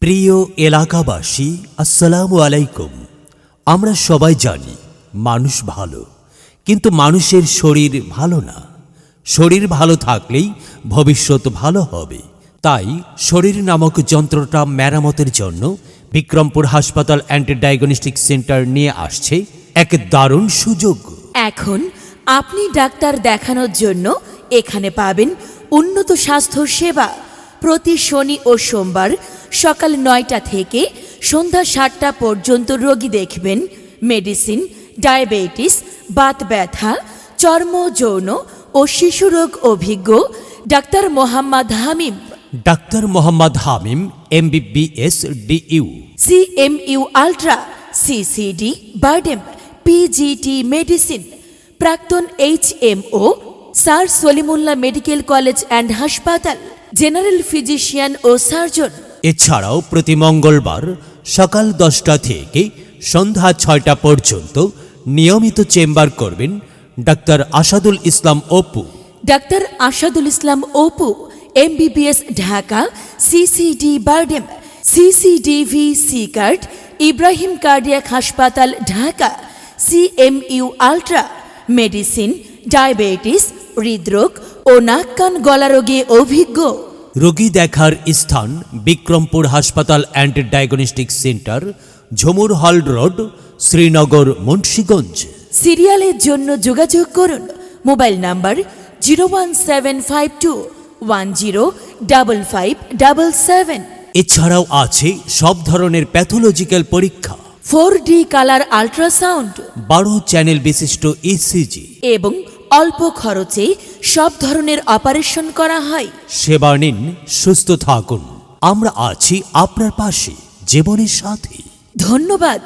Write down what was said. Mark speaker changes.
Speaker 1: প্রিয় এলাকাবাসী, আসসালামু আলাইকুম। আমরা সবাই জানি মানুষ ভালো, কিন্তু মানুষের শরীর ভালো না। শরীর ভালো থাকলেই ভবিষ্যৎ ভালো হবে। তাই শরীর নামক যন্ত্রটা মেরামতের জন্য বিক্রমপুর হাসপাতাল অ্যান্ড ডায়াগনস্টিক সেন্টার নিয়ে আসছে এক দারুণ সুযোগ।
Speaker 2: এখন আপনি ডাক্তার দেখানোর জন্য এখানে পাবেন উন্নত স্বাস্থ্য সেবা। প্রতি শনি ও সোমবার সকাল 9টা থেকে সন্ধ্যা 7টা পর্যন্ত রোগী দেখবেন। মেডিসিন, ডায়াবেটিস, বাত ব্যথা, চর্ম, যৌন ও শিশু রোগ অভিজ্ঞ ডাক্তার মোহাম্মদ হামিম।
Speaker 1: ডাক্তার মোহাম্মদ হামিম MBBS DU,
Speaker 2: CMU ultra, CCD BIRDEM, PGT medicine. প্রাক্তন HMO sir Salimullah medical college and হাসপাতাল, জেনারেল ফিজিশিয়ান ও সার্জন।
Speaker 1: এছাড়াও প্রতি মঙ্গলবার সকাল 10টা থেকে সন্ধ্যা 6টা পর্যন্ত নিয়মিত চেম্বার করবেন doctor Asadul Islam Apu.
Speaker 2: Doctor Asadul Islam Apu MBBS Dhaka, CCD BIRDEM, CCDV C card, Ibrahim cardiac হাসপাতাল Dhaka. CMU ultra, medicine, diabetes, হৃদরোগ ও নাক কান গলা রোগে অভিজ্ঞ।
Speaker 1: রোগী দেখার স্থান বিক্রমপুর হাসপাতাল and diagnostic centre, Jhumur hall road, Srinagar, Munshiganj.
Speaker 2: সিরিয়ালের জন্য যোগাযোগ করুন মোবাইল নাম্বার 01752105577।
Speaker 1: এছাড়াও আছে সব ধরনের প্যাথোলজিক্যাল পরীক্ষা,
Speaker 2: 4D কালার আল্ট্রাসাউন্ড
Speaker 1: 12 চ্যানেল বিশিষ্ট ECG
Speaker 2: এবং অল্প খরচে সব ধরনের অপারেশন করা হয়।
Speaker 1: সেবা নিন, সুস্থ থাকুন। আমরা আছি আপনার পাশে, জীবনের সাথী।
Speaker 2: ধন্যবাদ।